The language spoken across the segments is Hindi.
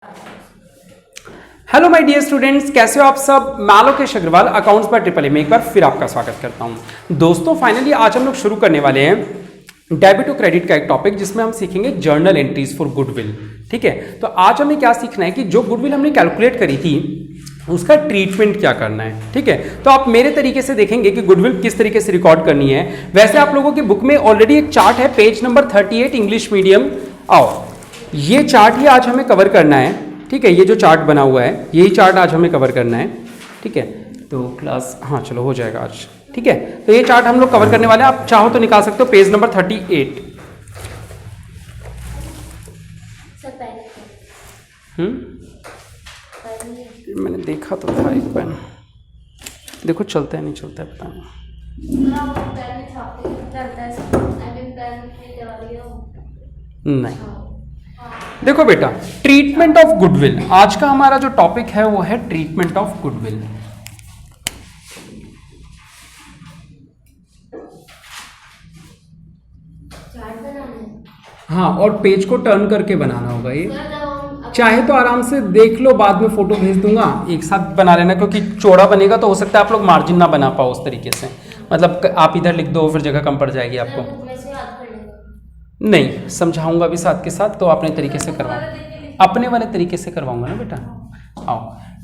हेलो माय डियर स्टूडेंट्स, कैसे हो आप सब। मैं Lokesh Agarwal accounts by triple A में एक बार फिर आपका स्वागत करता हूं। दोस्तों फाइनली आज हम लोग शुरू करने वाले हैं डेबिट टू क्रेडिट का एक टॉपिक जिसमें हम सीखेंगे जर्नल एंट्रीज फॉर गुडविल। ठीक है, तो आज हमें क्या सीखना है कि जो गुडविल हमने कैलकुलेट करी थी उसका ट्रीटमेंट क्या करना है। ठीक है, तो आप मेरे तरीके से देखेंगे कि गुडविल किस तरीके से रिकॉर्ड करनी है। वैसे आप लोगों की बुक में ऑलरेडी एक चार्ट है, पेज नंबर 38 इंग्लिश मीडियम। आओ, ये चार्ट ही आज हमें कवर करना है। ठीक है, ये जो चार्ट बना हुआ है यही चार्ट आज हमें कवर करना है। ठीक है, तो क्लास हाँ चलो हो जाएगा आज। ठीक है, तो ये चार्ट हम लोग कवर करने वाले हैं। आप चाहो तो निकाल सकते हो पेज नंबर 38। मैंने देखा तो था एक पेन, देखो चलता है नहीं चलता है पता नहीं। देखो बेटा, ट्रीटमेंट ऑफ गुडविल, आज का हमारा जो टॉपिक है वो है ट्रीटमेंट ऑफ गुडविल। हाँ, और पेज को टर्न करके बनाना होगा। ये चाहे तो आराम से देख लो, बाद में फोटो भेज दूंगा, एक साथ बना लेना, क्योंकि चौड़ा बनेगा तो हो सकता है आप लोग मार्जिन ना बना पाओ उस तरीके से। मतलब आप इधर लिख दो फिर जगह कम पड़ जाएगी आपको। नहीं, समझाऊंगा भी साथ के साथ, तो अपने तरीके से करवाऊंगा, अपने वाले तरीके से करवाऊंगा ना बेटा। आओ,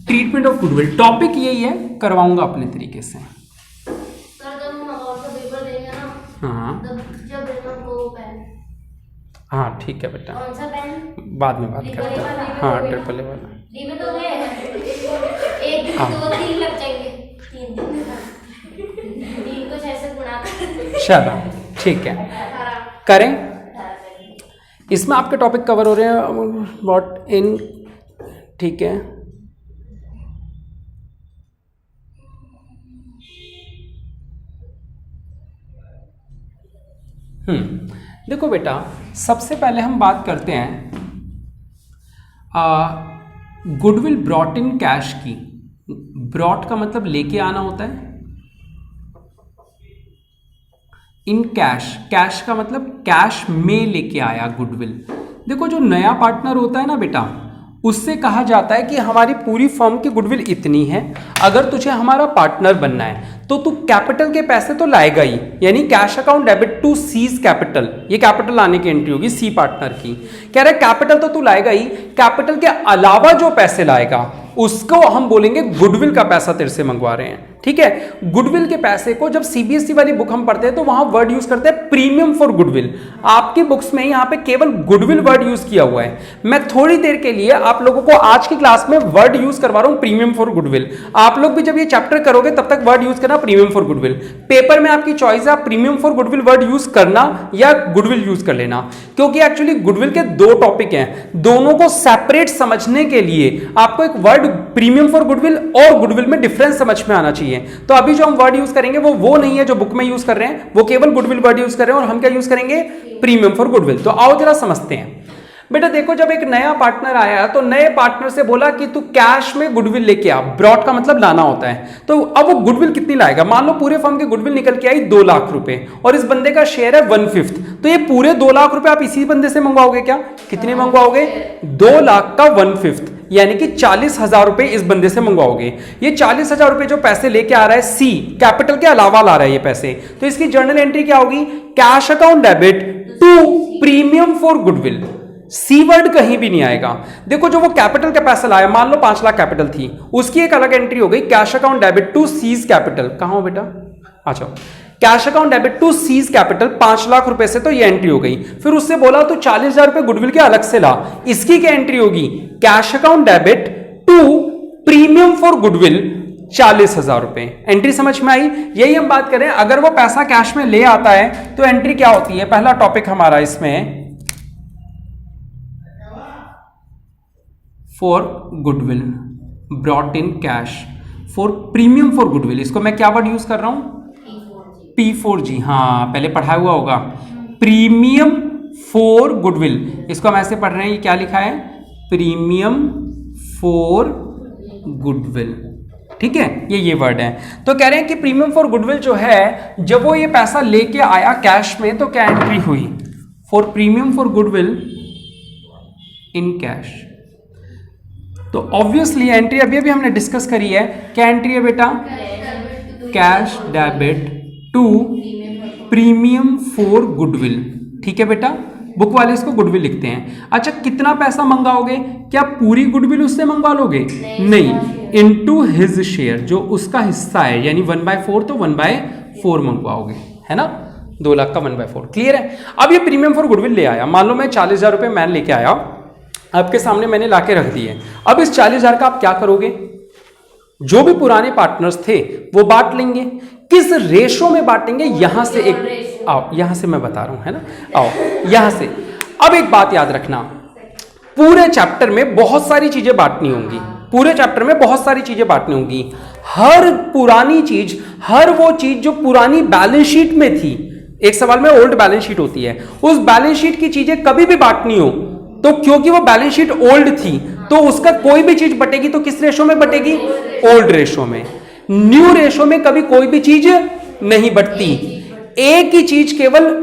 ट्रीटमेंट ऑफ गुडविल टॉपिक यही है, करवाऊंगा अपने तरीके से। हाँ हाँ ठीक है बेटा, बाद में बात करते हैं। हाँ ट्रिपल ए वाला। चलो ठीक है, करें। इसमें आपके टॉपिक कवर हो रहे हैं व्हाट इन। ठीक है, देखो बेटा, सबसे पहले हम बात करते हैं गुडविल ब्रॉट इन कैश की। ब्रॉट का मतलब लेके आना होता है, इन कैश, कैश का मतलब कैश में लेके आया गुडविल। देखो जो नया पार्टनर होता है ना बेटा, उससे कहा जाता है कि हमारी पूरी फर्म की गुडविल इतनी है, अगर तुझे हमारा पार्टनर बनना है तो तू कैपिटल के पैसे तो लाएगा ही, यानी cash account debit to C's capital. ये कैपिटल आने की एंट्री होगी सी पार्टनर की। कह रहे कैपिटल तो तू लाएगा ही, कैपिटल के अलावा जो पैसे लाएगा उसको हम बोलेंगे गुडविल का पैसा तेरे से मंगवा रहे हैं। ठीक है, गुडविल के पैसे को जब सीबीएसई वाली बुक हम पढ़ते हैं तो वहां वर्ड यूज करते हैं प्रीमियम फॉर गुडविल। आपकी बुक्स में यहां पे केवल गुडविल वर्ड यूज किया हुआ है। मैं थोड़ी देर के लिए आप लोगों को आज की क्लास में वर्ड यूज करवा रहा हूं प्रीमियम फॉर गुडविल। आप लोग भी जब ये चैप्टर करोगे तब तक वर्ड यूज करना प्रीमियम फॉर गुडविल। पेपर में आपकी चॉइस है, आप premium for goodwill word use करना या गुडविल यूज कर लेना, क्योंकि एक्चुअली गुडविल के दो टॉपिक हैं। दोनों को सेपरेट समझने के लिए आपको एक वर्ड प्रीमियम फॉर गुडविल और गुडविल में डिफरेंस समझ में आना चाहिए। तो अभी जो हम वर्ड यूज करेंगे वो नहीं है जो बुक में यूज कर रहे हैं, वो केवल गुडविल वर्ड यूज कर रहे हैं, और हम क्या यूज करेंगे, प्रीमियम फॉर गुडविल। तो आओ जरा समझते हैं। बेटा देखो, जब एक नया पार्टनर आया तो नए पार्टनर से बोला कि तू कैश में गुडविल लेके आ। ब्रॉट का मतलब लाना होता है। तो अब वो गुडविल कितनी लाएगा, मान लो पूरे फर्म की गुडविल निकल के आई 2 लाख रुपए और इस बंदे का शेयर है 1/5, तो ये पूरे 2 लाख रुपए आप इसी बंदे से मंगवाओगे क्या? कितने मंगवाओगे? 2 लाख का 1/5, यानी कि 40,000 रुपए इस बंदे से मंगवाओगे। ये 40,000 रुपए जो पैसे लेके आ रहा है सी, कैपिटल के अलावा ला रहा है ये पैसे, तो इसकी जर्नल एंट्री क्या होगी, cash account debit to premium for goodwill. C word कहीं भी नहीं आएगा। देखो जो वो कैपिटल का पैसा लाया, मान लो 5 लाख कैपिटल थी, उसकी एक अलग एंट्री हो गई, cash account debit to C's capital. कहां हो बेटा, अच्छा, cash account debit to C's capital 5 lakh रुपए से, तो ये एंट्री हो गई। फिर उससे बोला तो 40,000 रुपए गुडविल के अलग से ला, इसकी क्या एंट्री होगी, cash account debit to premium for goodwill 40,000 रुपए। एंट्री समझ में आई? यही हम बात करें, अगर वो पैसा कैश में ले आता है तो एंट्री क्या होती है। पहला टॉपिक हमारा इसमें for goodwill brought in cash for premium for goodwill, इसको मैं क्या वर्ड यूज कर रहा हूं, P4G। हाँ पहले पढ़ा हुआ होगा, प्रीमियम फॉर गुडविल। इसको हम ऐसे पढ़ रहे हैं, ये क्या लिखा है, प्रीमियम फॉर गुडविल। ठीक है, ये वर्ड है। तो कह रहे हैं कि प्रीमियम फॉर गुडविल जो है, जब वो ये पैसा लेके आया कैश में तो क्या एंट्री हुई, for premium for goodwill in cash. तो ऑब्वियसली एंट्री अभी अभी हमने डिस्कस करी है, क्या एंट्री है बेटा? Cash debit to premium for goodwill. ठीक है बेटा, बुक वाले इसको गुडविल लिखते हैं। अच्छा, कितना पैसा मंगाओगे? क्या पूरी गुडविल उससे मंगवा लोगे? नहीं, इनटू हिज शेयर, जो उसका हिस्सा है, यानी 1/4, तो 1/4 मंगवाओगे, है ना? 2 लाख का 1/4। क्लियर है? अब ये प्रीमियम फॉर गुडविल ले आया, मान लो मैं 40,000 रुपये मैन लेके आया, आपके सामने मैंने लाके रख दिए। अब इस 40,000 का आप क्या करोगे? जो भी पुराने पार्टनर्स थे वो बांट लेंगे। किस रेशो में बांटेंगे? यहां से एक, आओ यहां से मैं बता रहा हूं, है ना? आओ यहां से। अब एक बात याद रखना, पूरे चैप्टर में बहुत सारी चीजें बांटनी होंगी, पूरे चैप्टर में बहुत सारी चीजें बांटनी होंगी। हर पुरानी चीज, हर वो चीज जो पुरानी बैलेंस शीट में थी, एक सवाल में ओल्ड बैलेंस शीट होती है, उस बैलेंस शीट की चीजें कभी भी बांटनी हो तो क्योंकि वो बैलेंस शीट ओल्ड थी तो उसका कोई भी चीज बटेगी तो किस रेशो में बटेगी? ओल्ड रेशो में। न्यू रेशो में कभी कोई भी चीज नहीं बटती। एक ही चीज केवल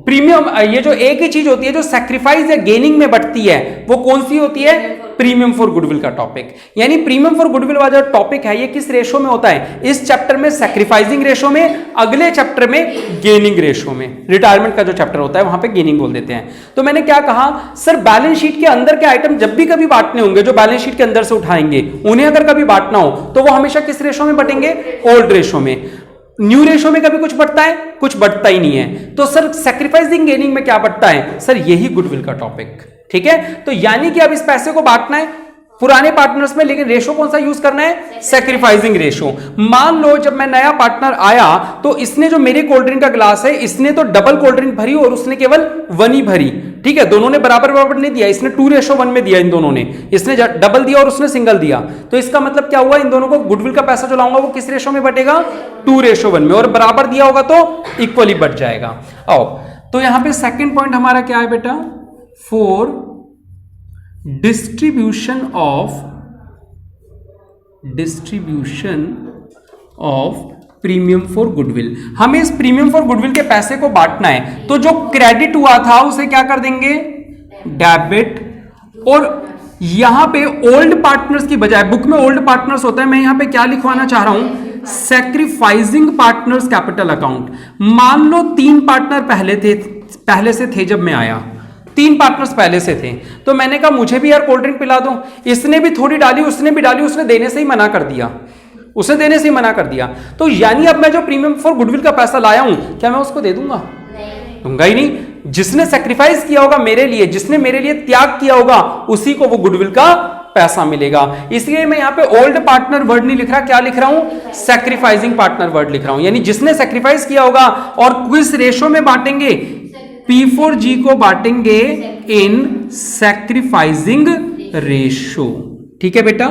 प्रीमियम, ये जो एक ही चीज होती है जो सैक्रिफाइस या गेनिंग में बटती है, वो कौन सी होती है? प्रीमियम फॉर गुडविल का टॉपिक। यानी प्रीमियम फॉर गुडविल वाला जो टॉपिक है ये किस रेशो में होता है? इस चैप्टर में सैक्रिफाइसिंग रेशो में, अगले चैप्टर में गेनिंग रेशो में। रिटायरमेंट का जो चैप्टर होता है वहां पे गेनिंग बोल देते हैं। तो मैंने क्या कहा सर, बैलेंस शीट के अंदर के आइटम जब भी कभी बांटने होंगे, जो बैलेंस शीट के अंदर से उठाएंगे, उन्हें अगर कभी बांटना हो तो वो हमेशा किस रेशो में बटेंगे? ओल्ड रेशो में। न्यू रेशो में कभी कुछ बढ़ता है? कुछ बढ़ता ही नहीं है। तो सर सैक्रिफाइसिंग गेनिंग में क्या बढ़ता है? सर यही गुडविल का टॉपिक। ठीक है, तो यानी कि अब इस पैसे को बांटना है पुराने पार्टनर्स में, लेकिन रेशो कौन सा यूज करना है? Sacrificing ratio. मान लो जब मैं नया पार्टनर आया तो इसने जो मेरे कोल्ड ड्रिंक का ग्लास है, इसने तो डबल कोल्ड ड्रिंक भरी और उसने केवल 1 ही भरी। ठीक है, दोनों ने बराबर बराबर नहीं दिया, इसने 2:1 में दिया, इन दोनों ने, इसने डबल दिया और उसने सिंगल दिया। तो इसका मतलब क्या हुआ? इन दोनों को गुडविल का पैसा जो लाऊंगा वो किस रेशो में बटेगा? 2:1 में। और बराबर दिया होगा तो इक्वली बट जाएगा। आओ, तो यहां पे सेकेंड पॉइंट हमारा क्या है बेटा? For distribution of premium for goodwill. हमें इस प्रीमियम फॉर गुडविल के पैसे को बांटना है, तो जो क्रेडिट हुआ था उसे क्या कर देंगे? डेबिट। और यहां पे ओल्ड पार्टनर्स की बजाय, बुक में ओल्ड पार्टनर्स होता है, मैं यहां पे क्या लिखवाना चाह रहा हूं? Sacrificing partners capital account. मान लो 3 पार्टनर पहले से थे, जब मैं आया 3 पार्टनर्स पहले से थे, तो मैंने कहा मुझे भी यार कोल्ड ड्रिंक पिला दो। इसने भी थोड़ी डाली, उसने भी डाली, उसने देने से ही मना कर दिया, उसने देने से ही मना कर दिया। तो यानी अब मैं जो प्रीमियम फॉर गुडविल का पैसा लाया हूं, क्या मैं उसको दे दूंगा? दूंगा ही नहीं। जिसने सैक्रिफाइस किया होगा मेरे लिए, जिसने मेरे लिए त्याग किया होगा, उसी को वो गुडविल का पैसा मिलेगा। इसलिए मैं यहां पे ओल्ड पार्टनर वर्ड नहीं लिख रहा, क्या लिख रहा हूं? सैक्रिफाइसिंग पार्टनर वर्ड लिख रहा हूं। यानी जिसने सैक्रिफाइस किया होगा। और किस रेशो में बांटेंगे? P4G को बांटेंगे इन सैक्रिफाइसिंग रेशो। ठीक है बेटा,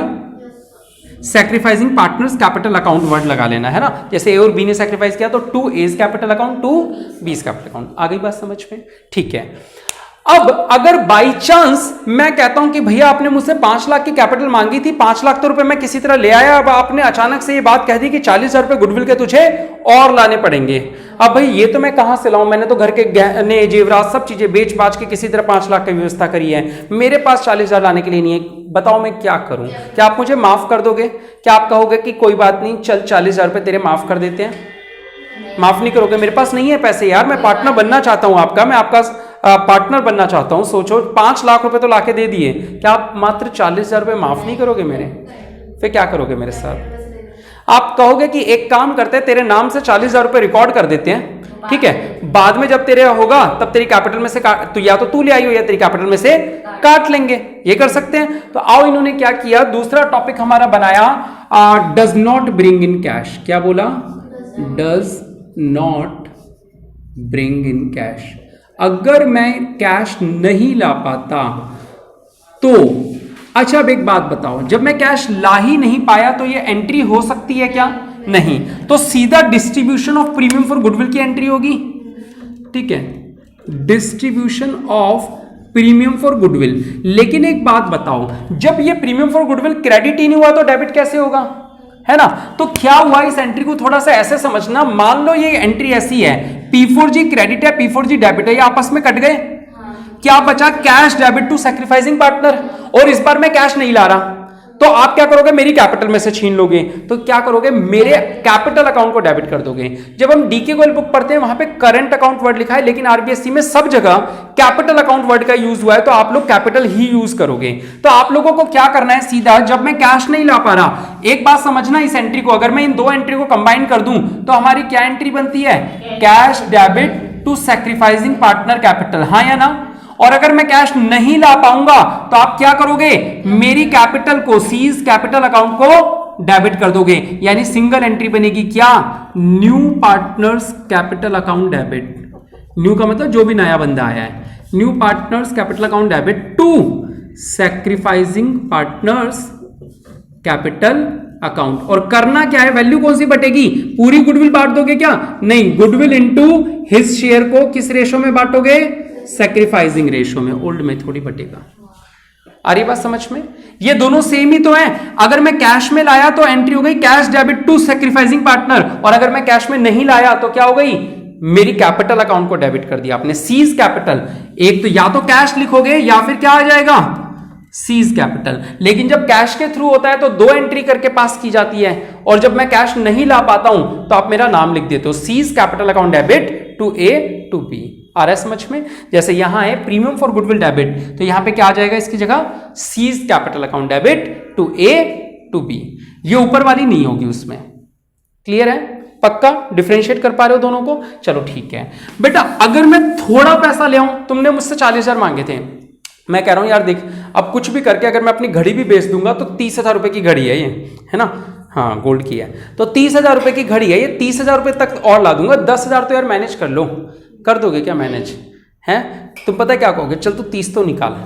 sacrificing partners capital account word लगा लेना, है ना? जैसे ए और बी ने सैक्रिफाइस किया तो 2 A's capital account, 2 B's capital account. आ गई बात समझ में? ठीक है। अब अगर बाई चांस मैं कहता हूं कि भैया आपने मुझसे 5 लाख की कैपिटल मांगी थी, 5 लाख तो रुपए मैं किसी तरह ले आया, अब आपने अचानक से ये बात कह दी कि 40,000 रुपए गुडविल के तुझे और लाने पड़ेंगे। अब भाई ये तो मैं कहां से लाऊं? मैंने तो घर के गहने जेवरात सब चीजें बेच बाच के किसी तरह 5 लाख की व्यवस्था करी है, मेरे पास 40,000 लाने के लिए नहीं है। बताओ मैं क्या करूं? क्या आप मुझे माफ कर दोगे? क्या आप कहोगे कि कोई बात नहीं, चल 40,000 रुपए तेरे माफ कर देते हैं? माफ नहीं करोगे? मेरे पास नहीं है पैसे यार, मैं पार्टनर बनना चाहता हूं आपका, मैं आपका पार्टनर बनना चाहता हूं। सोचो 5 लाख रुपए तो लाके दे दिए, क्या आप मात्र 40,000 रुपए माफ नहीं करोगे मेरे? फिर क्या करोगे मेरे साथ? आप कहोगे कि एक काम करते हैं, तेरे नाम से 40,000 रुपए रिकॉर्ड कर देते हैं, ठीक है, बाद में जब तेरे होगा तब तेरी कैपिटल में से तो या तो तू ले आई हो या तेरी कैपिटल में से काट लेंगे, ये कर सकते हैं। तो आओ इन्होंने क्या किया, दूसरा टॉपिक हमारा बनाया does not bring in cash. क्या बोला? Does not bring in cash. अगर मैं कैश नहीं ला पाता तो अच्छा, अब एक बात बताओ, जब मैं कैश ला ही नहीं पाया तो ये एंट्री हो सकती है क्या? नहीं। तो सीधा distribution of premium for goodwill की एंट्री होगी। ठीक है, distribution of premium for goodwill. लेकिन एक बात बताओ, जब ये प्रीमियम फॉर गुडविल क्रेडिट ही नहीं हुआ तो डेबिट कैसे होगा? है ना? तो क्या हुआ, इस एंट्री को थोड़ा सा ऐसे समझना। मान लो ये एंट्री ऐसी है, P4G क्रेडिट है, P4G डेबिट है, ये आपस में कट गए। क्या बचा? Cash debit to sacrificing partner. और इस बार मैं कैश नहीं ला रहा, तो आप क्या करोगे, मेरी कैपिटल में से छीन लोगे, तो क्या करोगे, मेरे कैपिटल अकाउंट को डेबिट कर दोगे। जब हम डीके गोयल बुक पढ़ते हैं वहां पे करंट अकाउंट वर्ड लिखा है, लेकिन आरबीएससी में सब जगह कैपिटल अकाउंट वर्ड का यूज हुआ है, तो आप लोग कैपिटल ही यूज करोगे। तो आप लोगों को क्या करना है, सीधा जब मैं कैश नहीं ला पा रहा, एक बात समझना इस एंट्री को, अगर मैं इन दो एंट्री को कंबाइन कर दूं तो हमारी क्या एंट्री बनती है, cash debit to sacrificing partner capital, हाँ या ना। और अगर मैं कैश नहीं ला पाऊंगा तो आप क्या करोगे, मेरी कैपिटल को, सीज कैपिटल अकाउंट को डेबिट कर दोगे, यानी सिंगल एंट्री बनेगी क्या, new partners capital account debit. New का मतलब जो भी नया बंदा आया है, new partners capital account debit to sacrificing partners capital account. और करना क्या है, वैल्यू कौन सी बटेगी, पूरी गुडविल बांट दोगे क्या, नहीं, गुडविल इनटू हिज शेयर को किस रेशो में बांटोगे, सैक्रिफाइसिंग रेशो में, ओल्ड में थोड़ी बटेगा। आ रही बात समझ में, ये दोनों सेम ही तो हैं। अगर मैं कैश में लाया तो एंट्री हो गई cash debit to sacrificing partner, और अगर मैं कैश में नहीं लाया तो क्या हो गई, मेरी कैपिटल अकाउंट को डेबिट कर दिया आपने, सीज कैपिटल। एक तो या तो कैश लिखोगे या फिर क्या आ जाएगा, सीज कैपिटल। लेकिन जब कैश के थ्रू होता है तो दो एंट्री करके पास की जाती है, और जब मैं कैश नहीं ला पाता हूं तो आप मेरा नाम लिख देते हो, C's capital account debit to A to B. आ रहा है समझ में, जैसे यहां है प्रीमियम फॉर गुडविल डेबिट, तो यहां पे क्या आ जाएगा इसकी जगह, C's capital account debit to A to B. ये ऊपर वाली नहीं होगी उसमें, क्लियर है, पक्का डिफरेंशिएट कर पा रहे हो दोनों को, चलो ठीक है। बेटा अगर मैं थोड़ा पैसा ले आऊं, तुमने मुझसे 40,000 मांगे थे, मैं कह रहा हूं यार देख, अब कुछ भी करके अगर मैं अपनी घड़ी भी बेच दूंगा तो 30,000 रुपए की घड़ी है ये, है ना, हाँ गोल्ड की है, तो 30,000 रुपए की घड़ी है ये, 30,000 रुपए तक और ला दूंगा, 10,000 तो यार मैनेज कर लो, कर दोगे क्या मैनेज, है तुम पता है क्या कहोगे, चल तू 30 तो निकाल,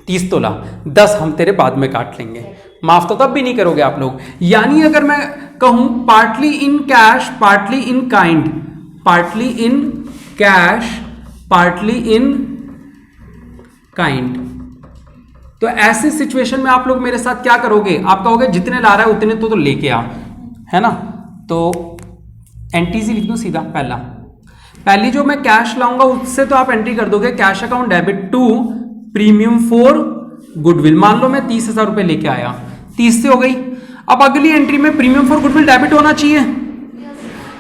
30 तो ला, 10 हम तेरे बाद में काट लेंगे, माफ तो तब भी नहीं करोगे आप लोग। यानी अगर मैं कहूं partly in cash partly in kind, partly in cash partly in kind, तो ऐसी सिचुएशन में आप लोग मेरे साथ क्या करोगे, आप कहोगे जितने ला रहा है उतने तो लेके आ, है ना। तो एंट्रीज लिख दो सीधा, पहली जो मैं कैश लाऊंगा उससे तो आप एंट्री कर दोगे cash account debit to premium for goodwill. मान लो मैं 30,000 रुपए लेके आया, 30 से हो गई। अब अगली एंट्री में प्रीमियम फॉर गुडविल डेबिट होना चाहिए,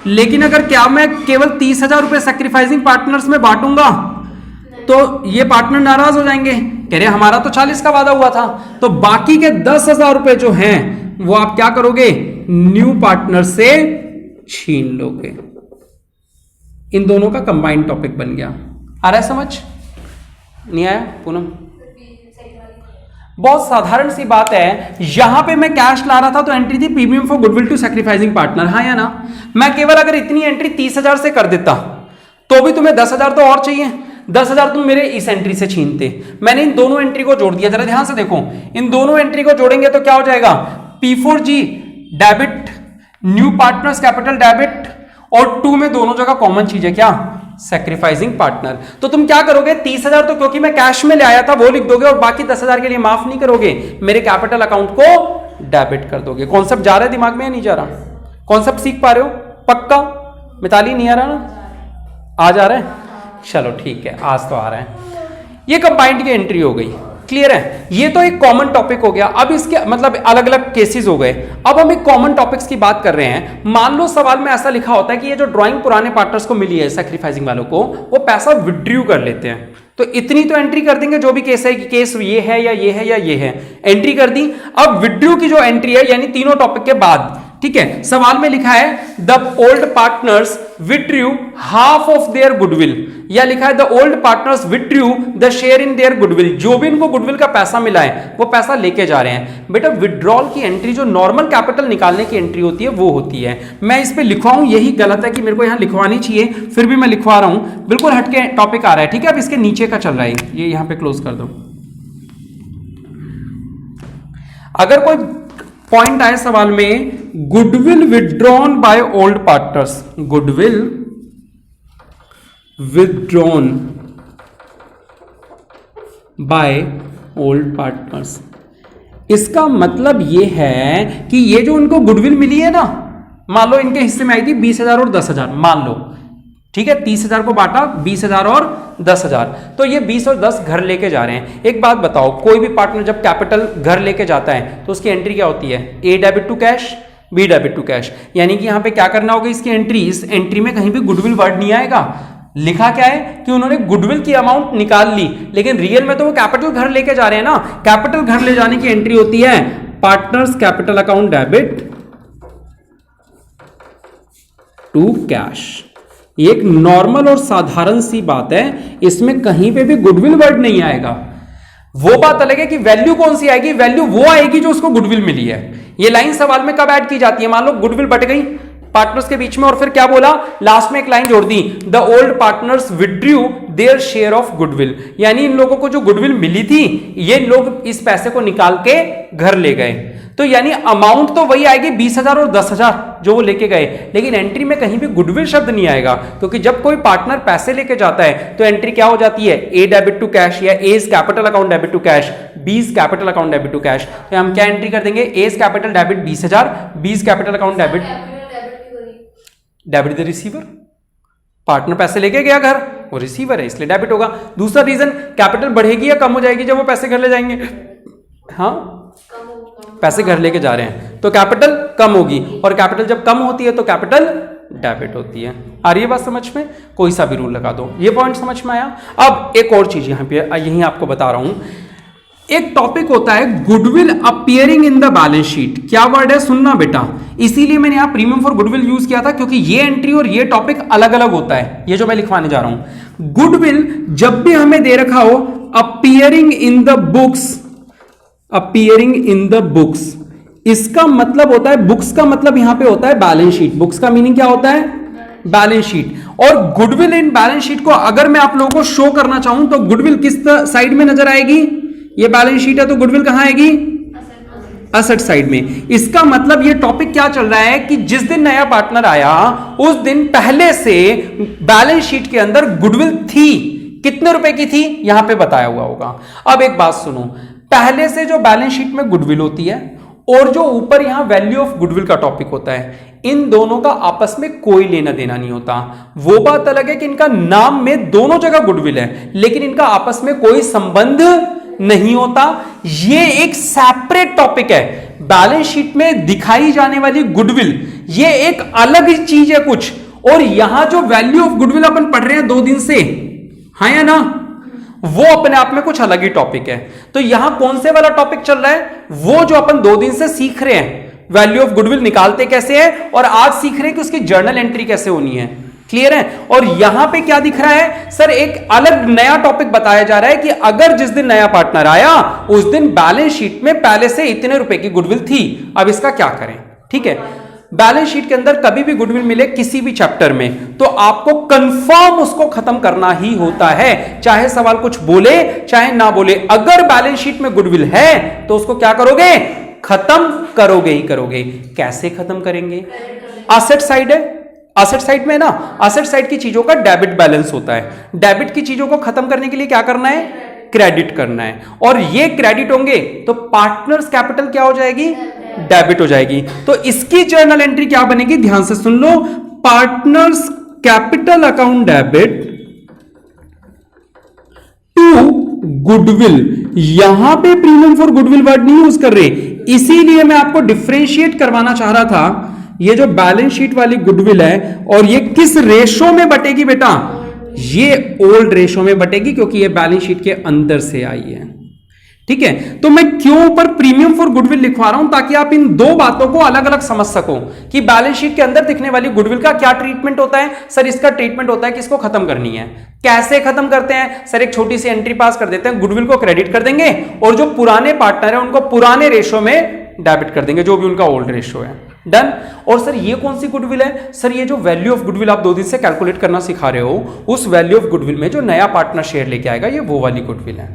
लेकिन अगर क्या मैं केवल 30,000 रुपए सैक्रिफाइसिंग पार्टनर्स में बांटूंगा तो ये पार्टनर नाराज हो जाएंगे, कह रहे हमारा तो 40 का वादा हुआ था। तो बाकी के 10,000 रुपए जो हैं वो आप क्या करोगे, न्यू पार्टनर से छीन लोगे। इन दोनों का कंबाइंड टॉपिक बन गया। आ रहा है समझ, नहीं आया पूनम? बहुत साधारण सी बात है, यहां पे मैं कैश ला रहा था तो एंट्री थी premium for goodwill to sacrificing partner, हाँ या ना। मैं केवल अगर इतनी एंट्री 30,000 से कर देता तो भी तुम्हें 10,000 तो और चाहिए, 10,000 तुम मेरे इस एंट्री से छीनते। मैंने इन दोनों एंट्री को जोड़ दिया, जरा ध्यान से देखो, इन दोनों एंट्री को जोड़ेंगे तो क्या हो जाएगा, P4G debit new partners capital debit, और 2 में दोनों जगह कॉमन चीज है क्या, सैक्रिफाइसिंग पार्टनर। तो तुम क्या करोगे, 30,000 तो क्योंकि मैं कैश में ले आया था वो लिख दोगे, और बाकी 10,000 के लिए माफ नहीं करोगे, मेरे कैपिटल अकाउंट को डेबिट कर दोगे। कॉन्सेप्ट जा रहा है दिमाग में या नहीं जा रहा, कॉन्सेप्ट सीख पा रहे हो पक्का? मिताली नहीं आ रहा ना, आ जा रहा है, चलो ठीक है, आज तो आ रहा है। ये कंबाइंड की एंट्री हो गई, क्लियर है। ये तो एक कॉमन टॉपिक हो गया। अब इसके मतलब अलग अलग केसेस हो गए। अब हम एक कॉमन टॉपिक्स की बात कर रहे हैं। मान लो सवाल में ऐसा लिखा होता है कि ये जो ड्राइंग पुराने पार्टनर्स को मिली है सैक्रिफाइसिंग वालों को, वो पैसा विड्रू कर लेते हैं, तो इतनी तो एंट्री कर देंगे जो भी केस है कि केस ये है या ये है या ये है, एंट्री कर दी। अब विड्रू की जो एंट्री है यानी तीनों टॉपिक के बाद, ठीक है, सवाल में लिखा है the old partners withdrew half of their goodwill, या लिखा है the old partners withdrew the share in their goodwill, जो भी इनको गुडविल का पैसा मिला है वो पैसा लेके जा रहे हैं। बेटा विड्रॉल की एंट्री जो नॉर्मल कैपिटल निकालने की एंट्री होती है वो होती है। मैं इस पे लिखवाऊं, यही गलत है कि मेरे को यहां लिखवानी चाहिए, फिर भी मैं लिखवा रहा हूं, बिल्कुल हटके टॉपिक आ रहा है, ठीक है। अब इसके नीचे का चल रहा है, ये यहां पे क्लोज कर दो। अगर कोई पॉइंट आए सवाल में, goodwill withdrawn by old partners, goodwill withdrawn by old partners, इसका मतलब यह है कि ये जो उनको गुडविल मिली है ना, मान लो इनके हिस्से में आई थी 20,000 और 10,000, मान लो, ठीक है, 30,000 को बांटा, 20,000 और 10,000, तो ये 20 और 10 घर लेके जा रहे हैं। एक बात बताओ, कोई भी पार्टनर जब कैपिटल घर लेके जाता है तो उसकी एंट्री क्या होती है? A debit to cash, B debit to cash. यानी कि यहां पे क्या करना होगा इसकी एंट्री, इस एंट्री में कहीं भी गुडविल वर्ड नहीं आएगा। लिखा क्या है कि उन्होंने गुडविल की अमाउंट निकाल ली, लेकिन रियल में तो वो कैपिटल घर लेके जा रहे हैं ना। कैपिटल घर ले जाने की एंट्री होती है partners capital account debit to cash. ये एक नॉर्मल और साधारण सी बात है, इसमें कहीं पे भी गुडविल वर्ड नहीं आएगा। वो बात अलग है कि वैल्यू कौन सी आएगी, वैल्यू वो आएगी जो उसको गुडविल मिली है। ये लाइन सवाल में कब ऐड की जाती है? मान लो गुडविल बट गई पार्टनर्स के बीच में, और फिर क्या बोला लास्ट में, एक लाइन जोड़ दी, the old partners withdrew their share of goodwill. यानी इन लोगों को जो गुडविल मिली थी, ये लोग इस पैसे को निकाल के घर ले गए। तो यानी अमाउंट तो वही आएगी 20,000 और 10,000 जो वो लेके गए, लेकिन एंट्री में कहीं भी गुडविल शब्द नहीं आएगा, क्योंकि जब कोई पार्टनर पैसे लेके जाता है तो एंट्री क्या हो जाती है? ए डेबिट टू कैश, या A's capital account debit to cash, B's capital account debit to cash. तो हम क्या एंट्री कर देंगे? एज कैपिटल डेबिट 20,000, बीज capital account debit the receiver. Partner पैसे लेके गया घर, वो रिसीवर है इसलिए डेबिट होगा। दूसरा रीजन, कैपिटल बढ़ेगी या कम हो जाएगी जब वो पैसे घर ले जाएंगे? हाँ, पैसे घर लेके जा रहे हैं तो कैपिटल कम होगी, और कैपिटल जब कम होती है तो कैपिटल डेबिट होती है। आ रही है बात समझ में? कोई सा भी रूल लगा दो, ये पॉइंट समझ में आया। अब एक और चीज यहां पे यही आपको बता रहा हूं, एक टॉपिक होता है goodwill appearing in the balance sheet. क्या वर्ड है सुनना बेटा, इसीलिए मैंने यहां प्रीमियम फॉर गुडविल यूज किया था, क्योंकि ये एंट्री और ये टॉपिक अलग अलग होता है। ये जो मैं लिखवाने जा रहा हूं, गुडविल जब भी हमें दे रखा हो appearing in the books, appearing in the books, इसका मतलब होता है, बुक्स का मतलब यहां पे होता है बैलेंस शीट। बुक्स का मीनिंग क्या होता है? Balance sheet. और गुडविल इन बैलेंस शीट को अगर मैं आप लोगों को शो करना चाहूं तो गुडविल किस साइड में नजर आएगी? ये बैलेंस शीट है तो गुडविल कहां आएगी? असेट साइड में। इसका मतलब ये टॉपिक क्या चल रहा है कि जिस दिन नया पार्टनर आया उस दिन पहले से बैलेंस शीट के अंदर गुडविल थी। कितने रुपए की थी यहां पे बताया हुआ होगा। अब एक बात सुनो, पहले से जो बैलेंस शीट में गुडविल होती है और जो ऊपर यहां वैल्यू ऑफ गुडविल का टॉपिक होता है, इन दोनों का आपस में कोई लेना देना नहीं होता। वो बात अलग है कि इनका नाम में दोनों जगह गुडविल है, लेकिन इनका आपस में कोई संबंध नहीं होता। ये एक सेपरेट टॉपिक है। बैलेंस शीट में दिखाई जाने वाली गुडविल ये एक अलग चीज है कुछ, और यहां जो वैल्यू ऑफ गुडविल अपन पढ़ रहे हैं 2 दिन से, हाँ या ना, वो अपने आप में कुछ अलग ही टॉपिक है। तो यहां कौन से वाला टॉपिक चल रहा है? वो जो अपन 2 दिन से सीख रहे हैं, वैल्यू ऑफ गुडविल निकालते कैसे हैं, और आज सीख रहे हैं कि उसकी जर्नल एंट्री कैसे होनी है। क्लियर है? और यहां पे क्या दिख रहा है सर? एक अलग नया टॉपिक बताया जा रहा है कि अगर जिस दिन नया पार्टनर आया उस दिन बैलेंस शीट में पहले से इतने रुपए की गुडविल थी, अब इसका क्या करें। ठीक है, बैलेंस शीट के अंदर कभी भी गुडविल मिले किसी भी चैप्टर में, तो आपको कंफर्म उसको खत्म करना ही होता है, चाहे सवाल कुछ बोले चाहे ना बोले। अगर बैलेंस शीट में गुडविल है तो उसको क्या करोगे? खत्म करोगे ही करोगे। कैसे खत्म करेंगे? असेट साइड है, असेट साइड में ना, असेट साइड की चीजों का डेबिट बैलेंस होता है। डेबिट की चीजों को खत्म करने के लिए क्या करना है? क्रेडिट करना है, और ये क्रेडिट होंगे तो पार्टनर्स कैपिटल क्या हो जाएगी? डेबिट हो जाएगी। तो इसकी जर्नल एंट्री क्या बनेगी? ध्यान से सुन लो, partners capital account debit to goodwill. यहां पे प्रीमियम फॉर गुडविल वर्ड नहीं यूज कर रहे, इसीलिए मैं आपको डिफरेंशिएट करवाना चाह रहा था। ये जो बैलेंस शीट वाली गुडविल है और ये किस रेशो में बटेगी बेटा? ये ओल्ड रेशो में बटेगी, क्योंकि ये बैलेंस शीट के अंदर से आई है। ठीक है, तो मैं क्यों ऊपर प्रीमियम फॉर गुडविल लिखवा रहा हूं, ताकि आप इन दो बातों को अलग अलग समझ सको कि बैलेंस शीट के अंदर दिखने वाली गुडविल का क्या ट्रीटमेंट होता है। सर इसका ट्रीटमेंट होता है कि इसको खत्म करनी है। कैसे खत्म करते हैं? सर एक छोटी सी एंट्री पास कर देते हैं, गुडविल को क्रेडिट कर देंगे और जो पुराने पार्टनर है उनको पुराने रेशो में डेबिट कर देंगे, जो भी उनका ओल्ड रेशो है। डन। और सर ये कौन सी गुडविल है? सर ये जो वैल्यू ऑफ गुडविल आप 2 दिन से कैलकुलेट करना सिखा रहे हो, उस वैल्यू ऑफ गुडविल में जो नया पार्टनर शेयर लेके आएगा, ये वो वाली गुडविल है।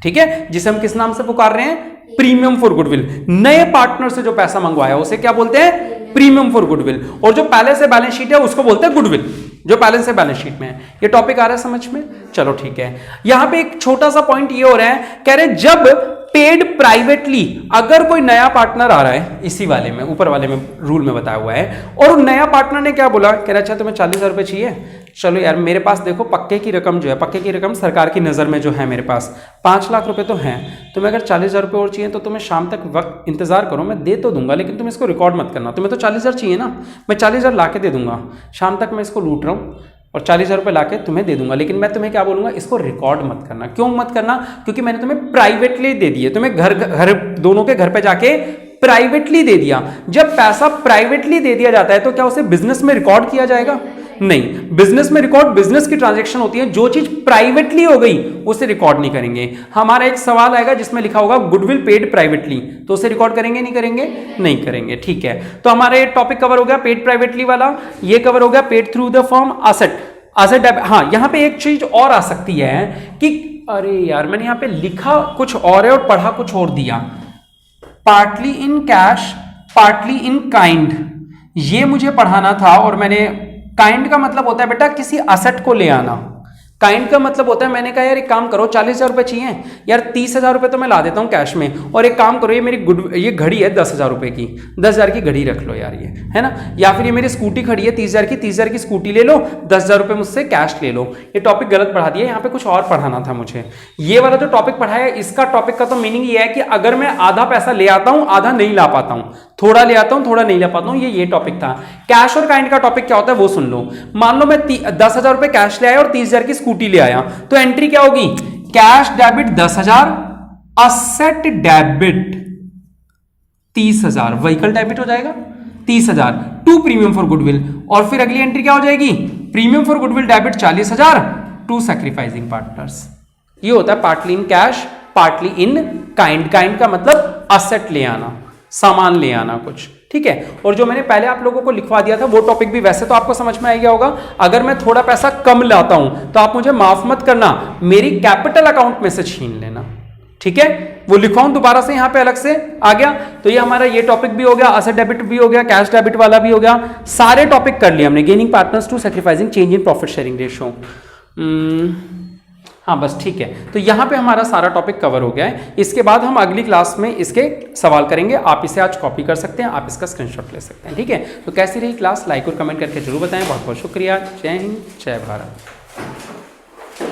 ठीक है, जिसे हम किस नाम से पुकार रहे हैं? Premium for goodwill. नए पार्टनर से जो पैसा मंगवाया उसे क्या बोलते हैं? Premium for goodwill. और जो पहले से बैलेंस शीट है उसको बोलते हैं गुडविल, जो पहले से बैलेंस शीट में है। ये टॉपिक आ रहा है समझ में? चलो ठीक है। यहां पे एक छोटा सा पॉइंट ये हो रहा है, कह रहे जब पेड प्राइवेटली, अगर कोई नया पार्टनर आ रहा है, इसी वाले में ऊपर वाले में रूल में बताया हुआ है, और नया पार्टनर ने क्या बोला, कह रहा अच्छा तुम्हें 40,000 रुपए चाहिए, चलो यार, मेरे पास देखो पक्के की रकम जो है, पक्के की रकम सरकार की नज़र में जो है मेरे पास 5 लाख रुपए तो हैं। तुम्हें अगर 40,000 रुपये और चाहिए तो तुम्हें शाम तक वक्त इंतजार करो, मैं दे तो दूंगा, लेकिन तुम इसको रिकॉर्ड मत करना। तुम्हें तो 40,000 चाहिए ना, मैं 40,000 ला के दे दूंगा, शाम तक मैं इसको लूट रहा हूँ और 40,000 रुपये ला के तुम्हें दे दूंगा, लेकिन मैं तुम्हें क्या बोलूंगा, इसको रिकॉर्ड मत करना। क्यों मत करना? क्योंकि मैंने तुम्हें प्राइवेटली दे दिए, तुम्हें घर दोनों के घर पे जाके प्राइवेटली दे दिया। जब पैसा प्राइवेटली दे दिया जाता है तो क्या उसे बिजनेस में रिकॉर्ड किया जाएगा? नहीं, बिजनेस में रिकॉर्ड बिजनेस की ट्रांजैक्शन होती है, जो चीज प्राइवेटली हो गई उसे रिकॉर्ड नहीं करेंगे। हमारा एक सवाल आएगा जिसमें लिखा होगा गुडविल पेड प्राइवेटली, तो उसे रिकॉर्ड करेंगे नहीं करेंगे? नहीं करेंगे। ठीक है, तो हमारा ये टॉपिक कवर हो गया पेड प्राइवेटली वाला, ये कवर हो गया paid through the firm asset. हाँ, यहां पे एक चीज और आ सकती है कि अरे यार मैंने यहां पे लिखा कुछ और है और पढ़ा कुछ और दिया, partly in cash partly in kind, ये मुझे पढ़ाना था और मैंने, काइंड का मतलब होता है बेटा किसी असेट को ले आना। काइंड का मतलब होता है, मैंने कहा यार एक काम करो 40,000 रुपये चाहिए यार, 30,000 रुपये तो मैं ला देता हूँ कैश में, और एक काम करो ये मेरी ये घड़ी है 10,000 रुपये की, 10,000 की घड़ी रख लो यार, ये है ना, या फिर ये मेरी स्कूटी खड़ी है 30,000 की, 30,000 की स्कूटी ले लो, 10,000 रुपये मुझसे कैश ले लो। ये टॉपिक गलत पढ़ा दिया, यहाँ पे कुछ और पढ़ाना था मुझे। ये वाला जो टॉपिक पढ़ाया, इसका टॉपिक का तो मीनिंग ये है कि अगर मैं आधा पैसा ले आता हूँ आधा नहीं ला पाता हूँ, थोड़ा ले आता हूं थोड़ा नहीं ला पाता हूं, ये टॉपिक था। कैश और काइंड का टॉपिक क्या होता है वो सुन लो। मान लो मैं 10,000 रुपए कैश ले आया और 30,000 की स्कूटी ले आया, तो एंट्री क्या होगी, cash debit 10,000, asset debit 30,000, vehicle debit हो जाएगा 30,000 टू प्रीमियम फॉर गुडविल, और फिर अगली एंट्री क्या हो जाएगी, premium for goodwill debit 40,000 to sacrificing partners. ये होता है partly in cash partly in kind. Kind का मतलब असेट ले आना, सामान ले आना कुछ, ठीक है। और जो मैंने पहले आप लोगों को लिखवा दिया था वो टॉपिक भी वैसे तो आपको समझ में आ गया होगा। अगर मैं थोड़ा पैसा कम लाता हूं तो आप मुझे माफ मत करना, मेरी कैपिटल अकाउंट में से छीन लेना, ठीक है। वो लिखवाऊं दोबारा से यहां पे अलग से आ गया। तो ये हमारा ये टॉपिक भी हो गया, असेट डेबिट भी हो गया, कैश डेबिट वाला भी हो गया, सारे टॉपिक कर लिए हमने। Gaining partners to sacrificing, change in profit sharing ratio, हाँ बस ठीक है। तो यहाँ पे हमारा सारा टॉपिक कवर हो गया है। इसके बाद हम अगली क्लास में इसके सवाल करेंगे। आप इसे आज कॉपी कर सकते हैं, आप इसका स्क्रीनशॉट ले सकते हैं, ठीक है। तो कैसी रही क्लास, लाइक और कमेंट करके जरूर बताएं। बहुत बहुत शुक्रिया। जय हिंद, जय भारत।